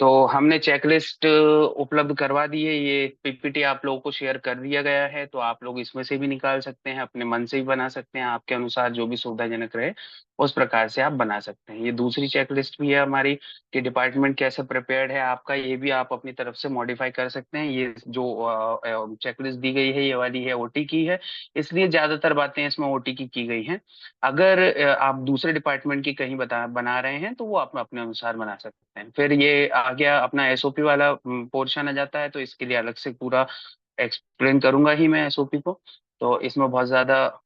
तो हमने चेकलिस्ट उपलब्ध करवा दी है। ये पीपीटी आप लोगों को शेयर कर दिया गया है, तो आप लोग इसमें से भी निकाल सकते हैं, अपने मन से भी बना सकते हैं, आपके अनुसार जो भी सुविधाजनक रहे उस प्रकार से आप बना सकते हैं। ये दूसरी चेकलिस्ट भी है हमारी कि डिपार्टमेंट कैसे प्रिपेयर्ड है आपका, ये भी आप अपनी तरफ से मॉडिफाई कर सकते हैं। ये जो चेकलिस्ट दी गई है ये वाली है ओटी की है, इसलिए ज्यादातर बातें इसमें ओटी की गई हैं। अगर आप दूसरे डिपार्टमेंट की कहीं बना रहे हैं तो वो आप अपने अनुसार बना सकते हैं। फिर ये आ गया अपना एसओपी वाला पोर्शन आ जाता है, तो इसके लिए अलग से पूरा एक्सप्लेन करूंगा ही मैं एसओपी को। तो इसमें बहुत ज्यादा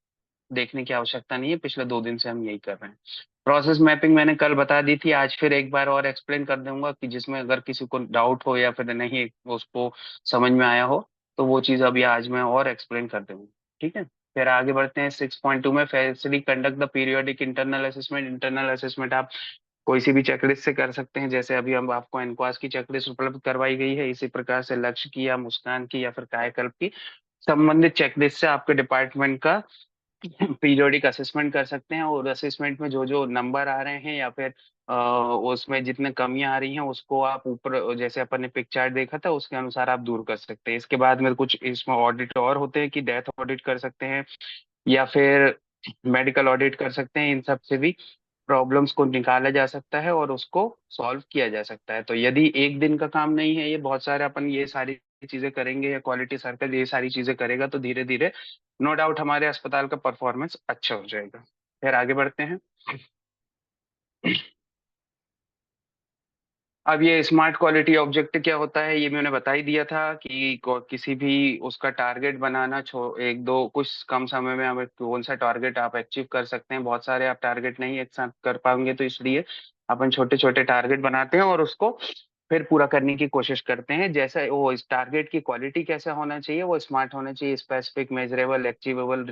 देखने की आवश्यकता नहीं है, पिछले 2 दिन से हम यही कर रहे हैं। प्रोसेस मैपिंग मैंने कल बता दी थी, आज फिर एक बार और एक्सप्लेन कर दूंगा कि जिसमें अगर किसी को डाउट हो या फिर नहीं उसको समझ में आया हो, तो वो चीज अभी आज मैं और एक्सप्लेन कर दूंगा। ठीक है। फिर आगे बढ़ते हैं 6.2 में, facility conduct the periodic internal assessment. Internal assessment आप कोई सी भी चेकलिस्ट से कर सकते हैं, जैसे अभी हम आपको एनक्वास की चेकलिस्ट उपलब्ध करवाई गई है, इसी प्रकार से लक्ष्य की या मुस्कान की या फिर कायाकल्प की संबंधित चेकलिस्ट से आपके डिपार्टमेंट का पीरियोडिक असेसमेंट कर सकते हैं। और असेसमेंट में जो जो नंबर आ रहे हैं या फिर उसमें जितने कमियां आ रही हैं उसको आप ऊपर जैसे अपन ने पिक चार्ट देखा था उसके अनुसार आप दूर कर सकते हैं। इसके बाद में कुछ इसमें ऑडिट और होते हैं कि डेथ ऑडिट कर सकते हैं या फिर मेडिकल ऑडिट कर सकते हैं। इन सब से भी प्रॉब्लम्स को निकाला जा सकता है और उसको सॉल्व किया जा सकता है। तो यदि एक दिन का काम नहीं है, ये बहुत सारे अपन ये सारी चीजें करेंगे या क्वालिटी सर्कल ये सारी चीजें करेगा, तो धीरे धीरे नो डाउट हमारे अस्पताल का परफॉर्मेंस अच्छा हो जाएगा। फिर आगे बढ़ते हैं। अब ये स्मार्ट क्वालिटी ऑब्जेक्टिव क्या होता है, ये मैंने बता ही दिया था कि किसी भी उसका टारगेट बनाना एक दो कुछ कम समय में हमें कौन सा टारगेट आप अचीव कर सकते हैं। बहुत सारे आप टारगेट नहीं एक साथ कर पाएंगे, तो इसलिए अपन छोटे छोटे टारगेट बनाते हैं और उसको फिर पूरा करने की कोशिश करते हैं। जैसे वो इस टारगेट की क्वालिटी कैसा होना चाहिए, वो स्मार्ट होना चाहिए, specific, measurable, achievable,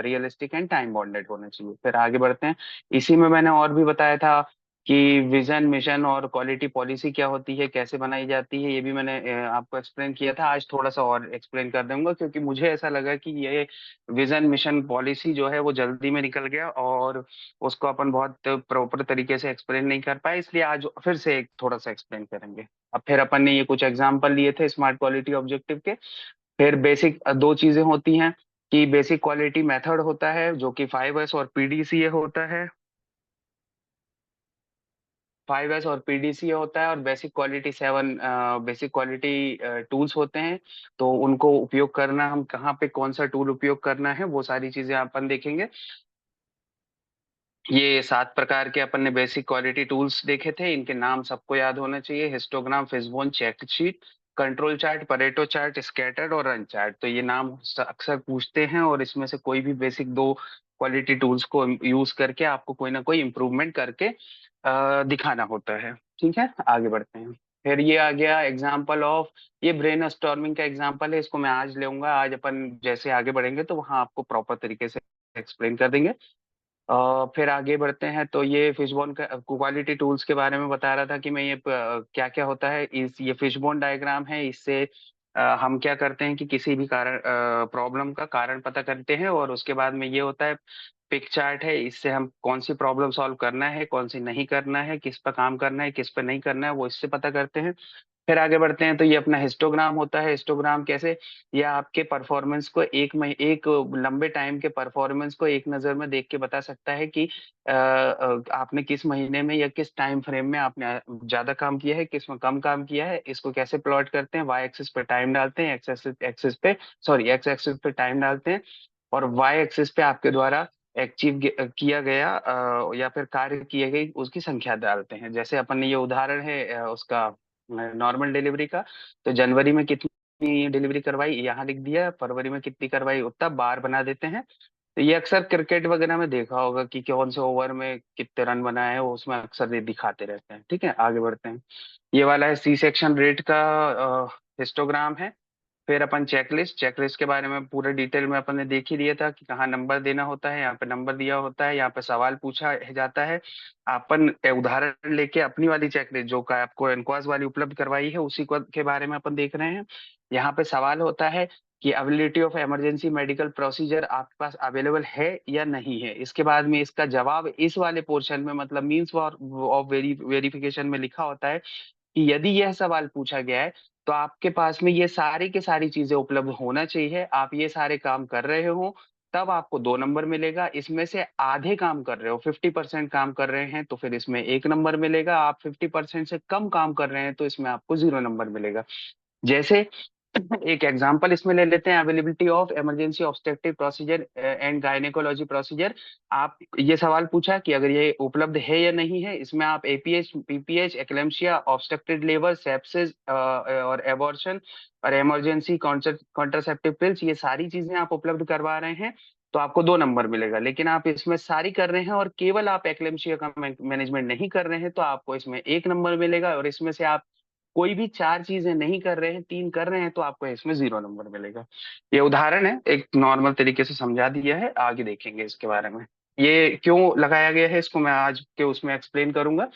realistic and time bonded होना चाहिए। फिर आगे बढ़ते हैं। इसी में मैंने और भी बताया था कि विजन, मिशन और क्वालिटी पॉलिसी क्या होती है, कैसे बनाई जाती है, ये भी मैंने आपको एक्सप्लेन किया था। आज थोड़ा सा और एक्सप्लेन कर दूंगा, क्योंकि मुझे ऐसा लगा कि ये विजन, मिशन, पॉलिसी जो है वो जल्दी में निकल गया और उसको अपन बहुत प्रॉपर तरीके से एक्सप्लेन नहीं कर पाए, इसलिए आज फिर से एक थोड़ा सा एक्सप्लेन करेंगे। अब फिर अपन ने ये कुछ एग्जाम्पल लिए थे स्मार्ट क्वालिटी ऑब्जेक्टिव के। फिर बेसिक दो चीजें होती हैं कि बेसिक क्वालिटी मेथड होता है जो कि 5S और पीडीसीए होता है। 5S और पीडीसीए होता है, और basic quality 7 basic quality tools होते हैं। तो उनको उपयोग करना, हम कहाँ पे कौन सा टूल उपयोग करना है, वो सारी चीजें अपन देखेंगे। ये 7 प्रकार के अपन ने बेसिक क्वालिटी टूल्स देखे थे, इनके नाम सबको याद होना चाहिए। Histogram, fishbone, check sheet, control chart, Pareto chart, scattered और रन चार्ट। तो ये नाम अक्सर पूछते हैं, और इसमें से कोई भी बेसिक दो क्वालिटी टूल्स को यूज करके आपको कोई ना कोई इम्प्रूवमेंट करके दिखाना होता है। ठीक है, आगे बढ़ते हैं। फिर ये आ गया एग्जाम्पल ऑफ, ये ब्रेन स्टॉर्मिंग का एग्जाम्पल है, इसको मैं आज लूंगा। आज अपन जैसे आगे बढ़ेंगे तो वहाँ आपको प्रॉपर तरीके से एक्सप्लेन कर देंगे। फिर आगे बढ़ते हैं। तो ये फिशबोन का क्वालिटी टूल्स के बारे में बता रहा था कि मैं ये क्या क्या होता है इस, ये फिशबोन डायग्राम है, इससे हम क्या करते हैं कि किसी भी कारण प्रॉब्लम का कारण पता करते हैं, और उसके बाद में ये होता है पिक चार्ट है, इससे हम कौन सी प्रॉब्लम सॉल्व करना है, कौन सी नहीं करना है, किस पर काम करना है, किस पर नहीं करना है, वो इससे पता करते हैं। फिर आगे बढ़ते हैं। तो ये अपना हिस्टोग्राम होता है। हिस्टोग्राम कैसे, ये आपके परफॉर्मेंस को एक लंबे टाइम के परफॉर्मेंस को एक नज़र में देख के बता सकता है कि आपने किस महीने में या किस टाइम फ्रेम में आपने ज्यादा काम किया है, किस में कम काम किया है। इसको कैसे प्लॉट करते हैं, वाई एक्सिस पे टाइम डालते हैं, एक्स एक्सिस पे, सॉरी एक्स एक्सिस पे टाइम डालते हैं, और वाई एक्सिस पे आपके द्वारा अचीव किया गया या फिर कार्य किए गई उसकी संख्या डालते हैं। जैसे अपन ने ये उदाहरण है उसका नॉर्मल डिलीवरी का, तो जनवरी में कितनी डिलीवरी करवाई यहाँ लिख दिया, फरवरी में कितनी करवाई उतना बार बना देते हैं। तो ये अक्सर क्रिकेट वगैरह में देखा होगा कि कौन से ओवर में कितने रन बनाए हैं, वो उसमें अक्सर ये दिखाते रहते हैं। ठीक है, आगे बढ़ते हैं। ये वाला है सी सेक्शन रेट का हिस्टोग्राम है। फिर अपन चेकलिस्ट, चेकलिस्ट के बारे में पूरे डिटेल में अपन ने देख ही लिया था कि कहाँ नंबर देना होता है, यहाँ पे नंबर दिया होता है, यहाँ पे सवाल पूछा जाता है। अपन उदाहरण लेके अपनी वाली चेकलिस्ट जो का आपको एनक्वास वाली उपलब्ध करवाई है उसी को के बारे में अपन देख रहे हैं। यहाँ पे सवाल होता है कि availability of emergency medical procedure आपके पास अवेलेबल है या नहीं है। इसके बाद में इसका जवाब इस वाले पोर्शन में, मतलब मीन्स ऑफ वेरिफिकेशन में लिखा होता है कि यदि यह सवाल पूछा गया है तो आपके पास में ये सारी की सारी चीजें उपलब्ध होना चाहिए, आप ये सारे काम कर रहे हो, तब आपको 2 नंबर मिलेगा। इसमें से आधे काम कर रहे हो, 50% काम कर रहे हैं, तो फिर इसमें 1 नंबर मिलेगा। आप 50% से कम काम कर रहे हैं तो इसमें आपको 0 नंबर मिलेगा। जैसे एक एग्जांपल इसमें ले लेते हैं, availability of emergency obstetric procedure and gynaecology procedure. आप ये सवाल पूछा कि अगर ये उपलब्ध है या नहीं है, इसमें आप APH, PPH, eclampsia, obstructed labour, sepsis और एबॉर्शन और इमरजेंसी कॉन्ट्रासेप्टिव पिल्स, ये सारी चीजें आप उपलब्ध करवा रहे हैं तो आपको 2 नंबर मिलेगा। लेकिन आप इसमें सारी कर रहे हैं और केवल आप एक्लेम्शिया का मैनेजमेंट नहीं कर रहे हैं तो आपको इसमें 1 नंबर मिलेगा। और इसमें से आप कोई भी 4 चीजें नहीं कर रहे हैं, 3 कर रहे हैं, तो आपको इसमें 0 नंबर मिलेगा। ये उदाहरण है, एक नॉर्मल तरीके से समझा दिया है, आगे देखेंगे इसके बारे में। ये क्यों लगाया गया है इसको मैं आज के उसमें एक्सप्लेन करूंगा।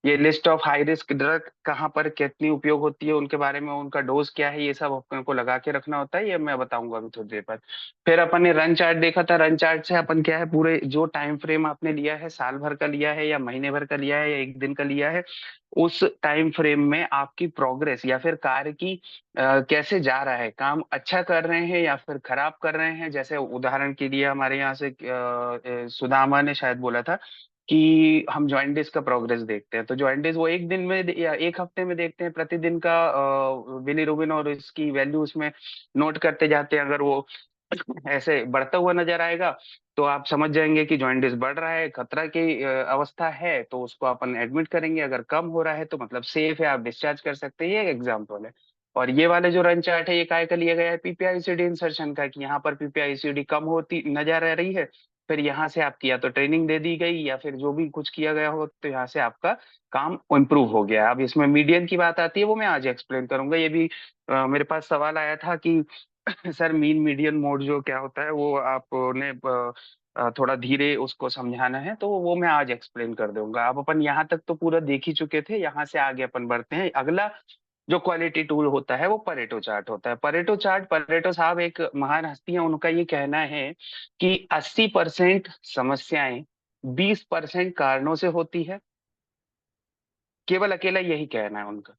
ये list of high risk drug कहाँ पर कितनी उपयोग होती है, उनके बारे में, उनका डोज क्या है, ये सब अपन को लगा के रखना होता है, ये मैं बताऊंगा अभी थोड़ी देर बाद। फिर अपन ने रन चार्ट देखा था। रन चार्ट से अपन क्या है, पूरे जो टाइम फ्रेम आपने लिया है, साल भर का लिया है या महीने भर का लिया है या एक दिन का लिया है, उस टाइम फ्रेम में आपकी प्रोग्रेस या फिर कार्य की कैसे जा रहा है, काम अच्छा कर रहे हैं या फिर खराब कर रहे हैं। जैसे उदाहरण के लिए हमारे यहाँ से सुदामा ने शायद बोला था कि हम जॉइंटिस का प्रोग्रेस देखते हैं, तो जॉइंटिस वो एक दिन में या एक हफ्ते में देखते हैं, प्रतिदिन का बिलीरुबिन और इसकी वैल्यू उसमें नोट करते जाते हैं। अगर वो ऐसे बढ़ता हुआ नजर आएगा तो आप समझ जाएंगे कि जॉइंटिस बढ़ रहा है, खतरा की अवस्था है, तो उसको अपन एडमिट करेंगे। अगर कम हो रहा है तो मतलब सेफ है, आप डिस्चार्ज कर सकते हैं। ये एग्जाम्पल है। और ये वाले जो रन चार्ट है, ये काय का लिया गया है, पीपीआईसीडी इंसर्शन का, कि यहाँ पर पीपीआईसीडी कम होती नजर आ रही है, फिर यहाँ से आपकी या तो ट्रेनिंग दे दी गई या फिर जो भी कुछ किया गया हो, तो यहाँ से आपका काम इम्प्रूव हो गया। अब इसमें मीडियन की बात आती है, वो मैं आज एक्सप्लेन करूंगा। ये भी मेरे पास सवाल आया था कि सर मीन मीडियन मोड जो क्या होता है, वो आपने थोड़ा धीरे उसको समझाना है, तो वो मैं आज एक्सप्लेन कर दूंगा। अब अपन यहाँ तक तो पूरा देख ही चुके थे, यहाँ से आगे अपन बढ़ते हैं। अगला जो क्वालिटी टूल होता है वो परेटो चार्ट होता है। परेटो चार्ट, परेटो साहब एक महान हस्ती है, उनका ये कहना है कि 80% समस्याएं 20% कारणों से होती है। केवल अकेला यही कहना है उनका।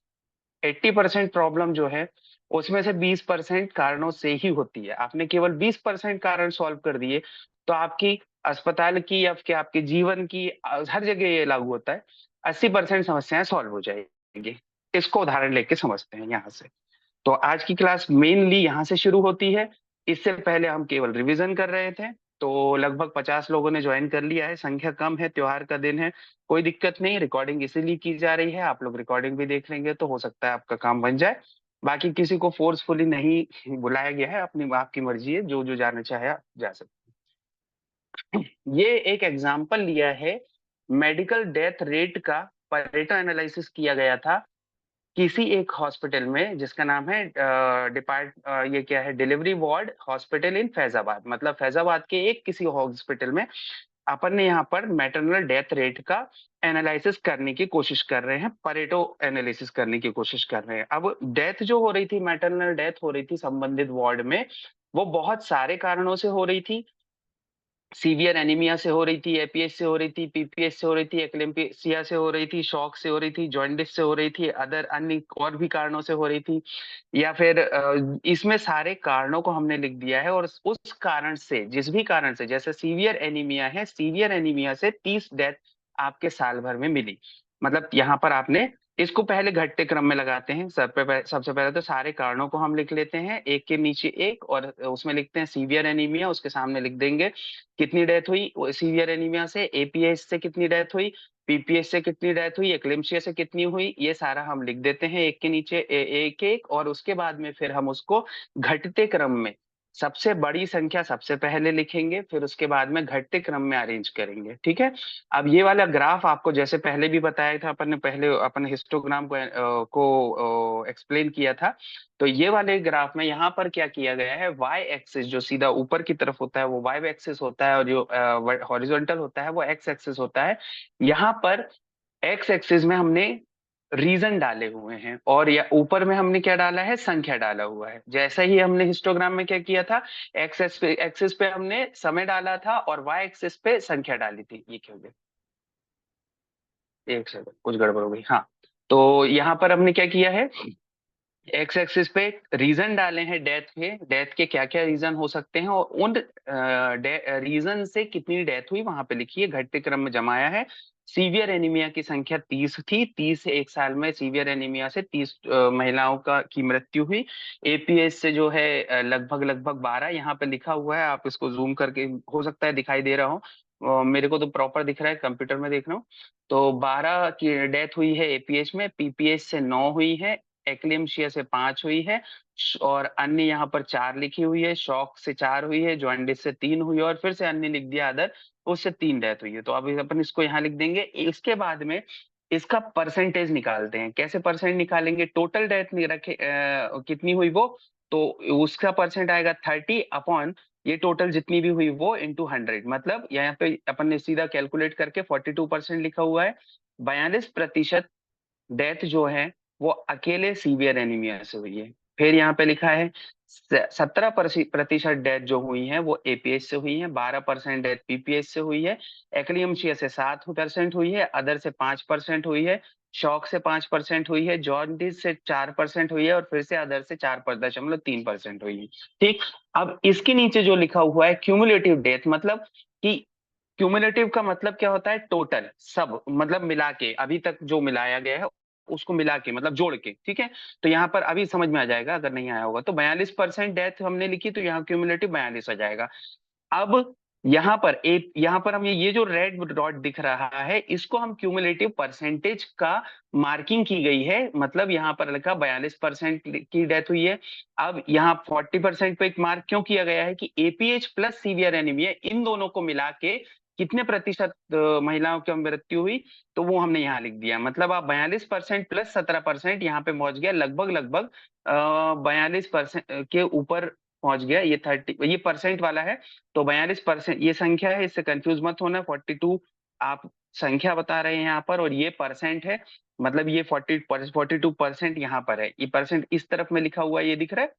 80% प्रॉब्लम जो है उसमें से 20% कारणों से ही होती है। आपने केवल 20% कारण सॉल्व कर दिए तो आपकी अस्पताल की या फिर आपके जीवन की हर जगह ये लागू होता है, 80% समस्याएं सॉल्व हो जाएंगी। इसको उदाहरण लेके समझते हैं यहाँ से। तो आज की क्लास मेनली यहाँ से शुरू होती है। इससे पहले हम केवल रिवीजन कर रहे थे। तो लगभग 50 लोगों ने ज्वाइन कर लिया है, संख्या कम है, त्योहार का दिन है, कोई दिक्कत नहीं। रिकॉर्डिंग इसीलिए की जा रही है, आप लोग रिकॉर्डिंग भी देख लेंगे तो हो सकता है आपका काम बन जाए। बाकी किसी को फोर्सफुली नहीं बुलाया गया है, अपनी आपकी मर्जी है, जो जो जाना चाहे आप जा सकते हैं। ये एक एग्जाम्पल लिया है मेडिकल डेथ रेट का, परेटो एनालिसिस किया गया था किसी एक हॉस्पिटल में जिसका नाम है ये क्या है, delivery ward hospital in Faizabad, मतलब फैजाबाद के एक किसी हॉस्पिटल में अपन ने यहाँ पर मैटरनल डेथ रेट का एनालिसिस करने की कोशिश कर रहे हैं, परेटो एनालिसिस करने की कोशिश कर रहे हैं। अब डेथ जो हो रही थी, मैटरनल डेथ हो रही थी संबंधित वार्ड में, वो बहुत सारे कारणों से हो रही थी। सीवियर एनीमिया से हो रही थी, एपीएस से हो रही थी, पीपीएस से हो रही थी, एक्लेम्पिया से हो रही थी, शॉक से हो रही थी, जॉन्डिस से हो रही थी, अदर अन्य और भी कारणों से हो रही थी। या फिर इसमें सारे कारणों को हमने लिख दिया है। और उस कारण से, जिस भी कारण से, जैसे सीवियर एनीमिया है, सीवियर एनीमिया से 30 डेथ आपके साल भर में मिली। मतलब यहाँ पर आपने इसको पहले घटते क्रम में लगाते हैं। सबसे पहले तो सारे कारणों को हम लिख लेते हैं, एक के नीचे एक, और उसमें लिखते हैं सीवियर एनीमिया, उसके सामने लिख देंगे कितनी डेथ हुई सीवियर एनीमिया से, एपीएस से कितनी डेथ हुई, पीपीएस से कितनी डेथ हुई, एक्लेम्शिया से कितनी हुई, ये सारा हम लिख देते हैं एक के नीचे एक एक। और उसके बाद में फिर हम उसको घटते क्रम में, सबसे बड़ी संख्या सबसे पहले लिखेंगे, फिर उसके बाद में घटते क्रम में अरेंज करेंगे। ठीक है। अब ये वाला ग्राफ आपको जैसे पहले भी बताया था, अपन ने पहले अपन हिस्टोग्राम को एक्सप्लेन किया था। तो ये वाले ग्राफ में यहाँ पर क्या किया गया है, वाई एक्सिस जो सीधा ऊपर की तरफ होता है वो वाई एक्सिस होता है, और जो हॉरिजॉन्टल होता है वो एक्स एक्सिस होता है। यहाँ पर एक्स एक्सिस में हमने रीजन डाले हुए हैं, और या ऊपर में हमने क्या डाला है, संख्या डाला हुआ है। जैसा ही हमने हिस्टोग्राम में क्या किया था, एक्स एक्सिस पे हमने समय डाला था और वाई एक्सिस पे संख्या डाली थी। ये क्या हो गया, एक सेकंड कुछ गड़बड़ हो गई, हाँ। तो यहाँ पर हमने क्या किया है, एक्स एक्सिस पे रीजन डाले हैं डेथ के क्या क्या रीजन हो सकते हैं, और उन रीजन से कितनी डेथ हुई वहां पे लिखिए, घटते क्रम में जमाया है। सीवियर एनीमिया की संख्या 30 थी, 30 से एक साल में सीवियर एनीमिया से 30 महिलाओं का की मृत्यु हुई। एपीएस से जो है लगभग लगभग 12, यहाँ पे लिखा हुआ है, आप इसको जूम करके, हो सकता है दिखाई दे रहा हो, मेरे को तो प्रॉपर दिख रहा है, कंप्यूटर में देख रहा हूँ। तो 12 की डेथ हुई है एपीएच में, पीपीएच से 9 हुई है, एक्लेम्शिया से 5 हुई है, और अन्य यहाँ पर 4 लिखी हुई है, शॉक से 4 हुई है, जॉन्डिस से 3 हुई है, और फिर से अन्य लिख दिया अदर, उससे 3 डेथ हुई है। तो अब अपन इसको यहाँ लिख देंगे। इसके बाद में इसका परसेंटेज निकालते हैं। कैसे परसेंट निकालेंगे, टोटल डेथ नहीं रखे कितनी हुई वो, तो उसका परसेंट आएगा 30 अपॉन ये टोटल जितनी भी हुई वो इंटू 100, मतलब यहाँ पे अपन ने सीधा कैलकुलेट करके 42% लिखा हुआ है। 42% डेथ जो है वो अकेले सीवियर एनीमिया से हुई है। फिर यहाँ पे लिखा है 17% डेथ जो हुई है वो एपीएच से हुई है, 12% डेथ पीपीएच से हुई है, एक्लियमशिया से 7% हुई है, अदर से 5% हुई है, शॉक से 5% हुई है, जॉन्डिस से 4% हुई है, और फिर से अदर से 4.3% हुई है। ठीक। अब इसके नीचे जो लिखा हुआ है क्यूमुलेटिव डेथ, मतलब कि क्यूमुलेटिव का मतलब क्या होता है, टोटल सब, मतलब मिला के अभी तक जो मिलाया गया है उसको मिला के, मतलब जोड़ के, ठीक है। तो यहाँ पर अभी समझ में आ जाएगा, अगर नहीं आया होगा तो 42% डेथ हमने लिखी, तो यहाँ क्यूमुलेटिव 42 आ जाएगा। अब यहाँ पर हम ये जो रेड डॉट दिख रहा है, इसको हम क्यूमुलेटिव परसेंटेज का मार्किंग की गई है, मतलब यहाँ पर लिखा 42% की डेथ हुई है। अब यहाँ 40% पे एक मार्क क्यों किया गया है कि एपीएच प्लस सीवियर एनीमिया इन दोनों को मिला के कितने प्रतिशत महिलाओं की मृत्यु हुई, तो वो हमने यहाँ लिख दिया। मतलब आप 42% प्लस 17% यहाँ पे पहुंच गया, लगभग लगभग 42% के ऊपर पहुंच गया। ये 30, ये परसेंट वाला है, तो 42% ये संख्या है, इससे कंफ्यूज मत होना। 42 आप संख्या बता रहे हैं यहाँ पर, और ये परसेंट है, मतलब ये 42% यहाँ पर है। ये परसेंट इस तरफ में लिखा हुआ है, ये दिख रहा है,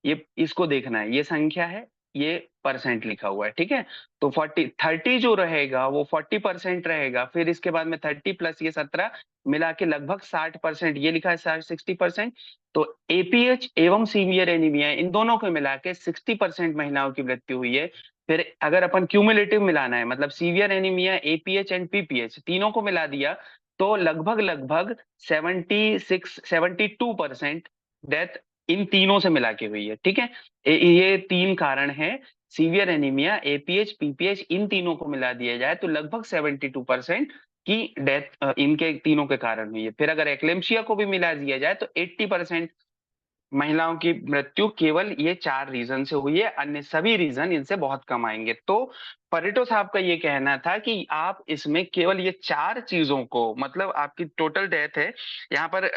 ये इसको देखना है, ये संख्या है, ये परसेंट लिखा हुआ है, ठीक है। तो 30 जो रहेगा वो 40% रहेगा, फिर इसके बाद में 30 प्लस ये 17 मिला के लगभग 60%, ये लिखा है 60% तो एपीएच एवं सीवियर एनीमिया इन दोनों को मिला के 60% महिलाओं की मृत्यु हुई है। फिर अगर अपन क्यूमुलेटिव मिलाना है, मतलब severe anaemia, APH and PPH तीनों को मिला दिया, तो लगभग लगभग 72% डेथ इन तीनों से मिला के हुई है, ठीक है। ये 3 कारण हैं, सीवियर एनीमिया, एपीएच, पीपीएच, इन तीनों को मिला दिया जाए तो लगभग 72% की डेथ इनके तीनों के कारण हुई है। फिर अगर एक्लेम्शिया को भी मिला दिया जाए तो 80% महिलाओं की मृत्यु केवल ये 4 रीजन से हुई है, अन्य सभी रीजन इनसे बहुत कम आएंगे। तो परेटो साहब का ये कहना था कि आप इसमें केवल ये 4 चीजों को, मतलब आपकी टोटल डेथ है, यहाँ पर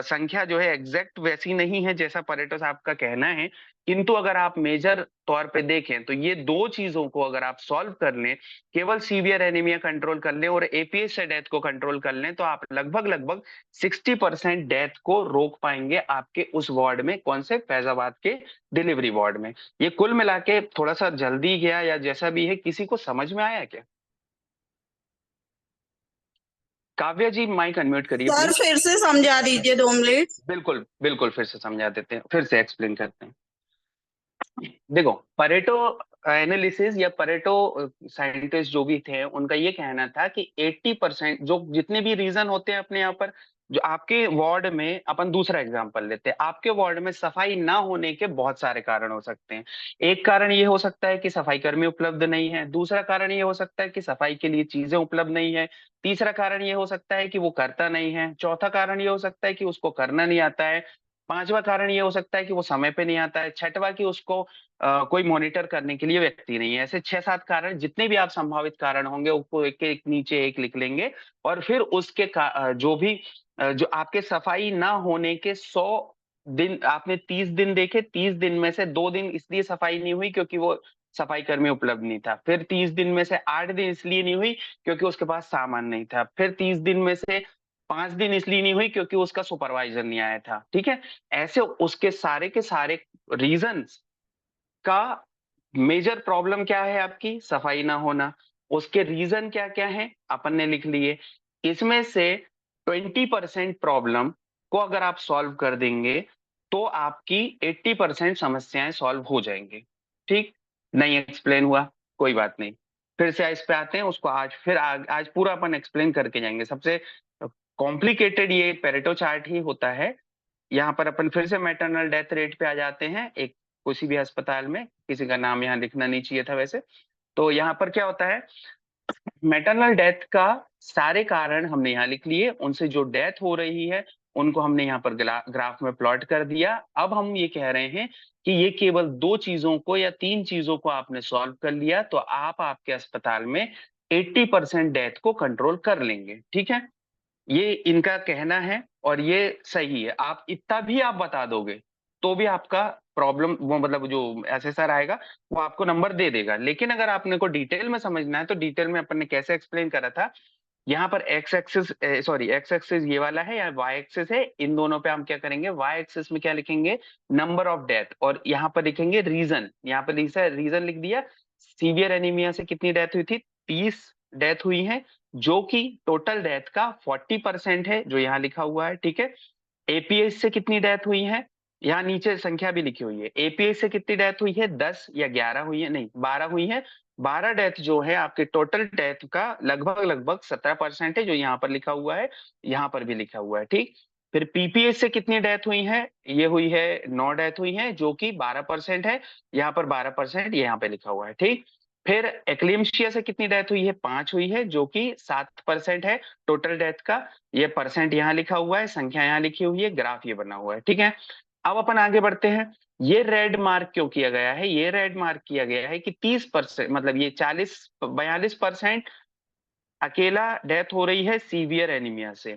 संख्या जो है एग्जैक्ट वैसी नहीं है जैसा परेटो साहब का कहना है, किंतु अगर आप मेजर तौर पे देखें तो ये 2 चीजों को अगर आप सॉल्व कर लें, केवल सीवियर एनीमिया कंट्रोल कर लें और एपीएस से डेथ को कंट्रोल कर लें, तो आप लगभग लगभग 60% डेथ को रोक पाएंगे आपके उस वार्ड में। कौन से, फैजाबाद के डिलीवरी वार्ड में। ये कुल मिला के थोड़ा सा जल्दी गया या जैसा भी है, किसी को समझ में आया क्या? काव्या जी माइक अनम्यूट करिए सर प्लीज। फिर से समझा दीजिए 2 मिनट। बिल्कुल बिल्कुल, फिर से समझा देते हैं, फिर से एक्सप्लेन करते हैं। देखो, परेटो एनालिसिस या परेटो साइंटिस्ट जो भी थे, उनका ये कहना था कि 80% जो जितने भी रीजन होते हैं अपने यहाँ पर, जो आपके वार्ड में, अपन दूसरा एग्जांपल लेते हैं, आपके वार्ड में सफाई ना होने के बहुत सारे कारण हो सकते हैं। एक कारण ये हो सकता है कि सफाई कर्मी उपलब्ध नहीं है, दूसरा कारण ये हो सकता है कि सफाई के लिए चीजें उपलब्ध नहीं है, तीसरा कारण ये हो सकता है कि वो करता नहीं है, चौथा कारण ये हो सकता है कि उसको करना नहीं आता है, पांचवा कारण ये हो सकता है कि वो समय पे नहीं आता है, छठवा कि उसको कोई मॉनिटर करने के लिए व्यक्ति नहीं है। ऐसे 6-7 कारण, जितने भी आप संभावित कारण होंगे उसको एक नीचे एक लिख लेंगे, और फिर उसके जो भी जो आपके सफाई ना होने के 100 दिन, आपने 30 दिन देखे, 30 दिन में से 2 दिन इसलिए सफाई नहीं हुई क्योंकि वो सफाई कर्मी उपलब्ध नहीं था, फिर 30 दिन में से 8 दिन इसलिए नहीं हुई क्योंकि उसके पास सामान नहीं था, फिर 30 दिन में से 5 दिन इसलिए नहीं हुई क्योंकि उसका सुपरवाइजर नहीं आया था, ठीक है। ऐसे उसके सारे के सारे रीजंस का मेजर प्रॉब्लम क्या है, आपकी सफाई ना होना, उसके रीजन क्या क्या है अपन ने लिख लिए। इसमें से 20% प्रॉब्लम को अगर आप सॉल्व कर देंगे तो आपकी 80% समस्याएं सॉल्व हो जाएंगी। ठीक, नहीं एक्सप्लेन हुआ, कोई बात नहीं, फिर से इस पे आते हैं। उसको आज फिर आज पूरा अपन एक्सप्लेन करके जाएंगे। सबसे कॉम्प्लिकेटेड ये पेरेटो चार्ट ही होता है। यहाँ पर अपन फिर से मैटरनल डेथ रेट पे आ जाते हैं। एक किसी भी अस्पताल में, किसी का नाम यहाँ लिखना नहीं चाहिए था वैसे। तो यहाँ पर क्या होता है, मैटरनल डेथ का सारे कारण हमने यहाँ लिख लिए, उनसे जो डेथ हो रही है उनको हमने यहाँ पर ग्राफ में प्लॉट कर दिया। अब हम ये कह रहे हैं कि ये केवल दो चीजों को या तीन चीजों को आपने सॉल्व कर लिया तो आप आपके अस्पताल में 80% डेथ को कंट्रोल कर लेंगे। ठीक है, ये इनका कहना है और ये सही है। आप इतना भी आप बता दोगे तो भी आपका प्रॉब्लम, वो मतलब जो एसेसर आएगा वो आपको नंबर दे देगा। लेकिन अगर आपने को डिटेल में समझना है तो डिटेल में अपन ने कैसे एक्सप्लेन करा था, यहाँ पर x axis, sorry x axis ये वाला है या वाई एक्सिस है, इन दोनों पे हम क्या करेंगे, वाई एक्सिस में क्या लिखेंगे, नंबर ऑफ डेथ, और यहाँ पर लिखेंगे रीजन। यहाँ पर लिखा रीजन लिख दिया, सीवियर एनीमिया से कितनी डेथ हुई थी, 30 डेथ हुई है, जो कि टोटल डेथ का 40% है, जो यहाँ लिखा हुआ है। ठीक है, एपीएच से कितनी डेथ हुई है, यहाँ नीचे संख्या भी लिखी हुई है, एपीएच से कितनी डेथ हुई है, 10 या 11 हुई है, नहीं 12 हुई है। 12 डेथ जो है आपके टोटल डेथ का लगभग लगभग 17% है, जो यहाँ पर लिखा हुआ है, यहाँ पर भी लिखा हुआ है। ठीक, फिर पीपीएच से कितनी डेथ हुई है, ये हुई है 9 डेथ हुई है, जो कि 12% है, यहाँ पर 12% यहाँ पे लिखा हुआ है। ठीक, फिर एक्लिम्शिया से कितनी डेथ हुई है, 5 हुई है, जो कि 7% है टोटल डेथ का। ये परसेंट यहाँ लिखा हुआ है, संख्या यहाँ लिखी हुई है, ग्राफ ये बना हुआ है। ठीक है, अब अपन आगे बढ़ते हैं। ये रेड मार्क क्यों किया गया है, ये रेड मार्क किया गया है कि 30%, मतलब ये 40-42% अकेला डेथ हो रही है सीवियर एनीमिया से।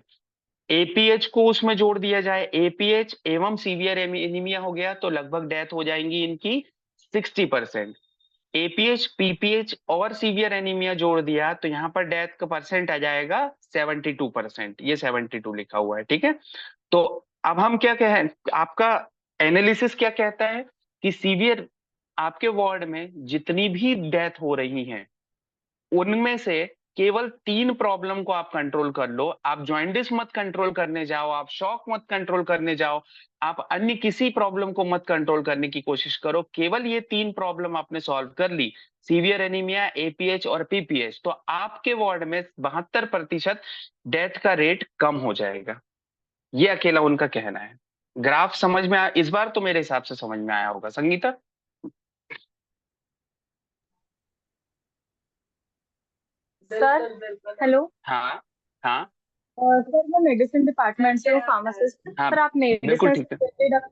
एपीएच को उसमें जोड़ दिया जाए, एपीएच एवं सीवियर एनीमिया हो गया तो लगभग डेथ हो जाएंगी इनकी 60%। एपीएच, पीपीएच और सीवियर एनीमिया जोड़ दिया तो यहाँ पर डेथ का परसेंट आ जाएगा 72%, ये 72 लिखा हुआ है। ठीक है, तो अब हम क्या कहें, आपका एनालिसिस क्या कहता है कि सीवियर, आपके वार्ड में जितनी भी डेथ हो रही हैं उनमें से केवल 3 प्रॉब्लम को आप कंट्रोल कर लो। आप जॉइंटिस मत कंट्रोल करने जाओ, आप शॉक मत कंट्रोल करने जाओ, आप अन्य किसी प्रॉब्लम को मत कंट्रोल करने की कोशिश करो। केवल ये 3 प्रॉब्लम आपने सॉल्व कर ली, सीवियर एनीमिया, एपीएच और पीपीएच, तो आपके वार्ड में 72% डेथ का रेट कम हो जाएगा। ये अकेला उनका कहना है। ग्राफ समझ में आया इस बार तो, मेरे हिसाब से समझ में आया होगा संगीता। Sir hello. हाँ हाँ सर मैं मेडिसिन डिपार्टमेंट से हूँ, फार्मासिस्ट। हाँ, सर आप बिल्कुल मेडिसिन से ठीक है। related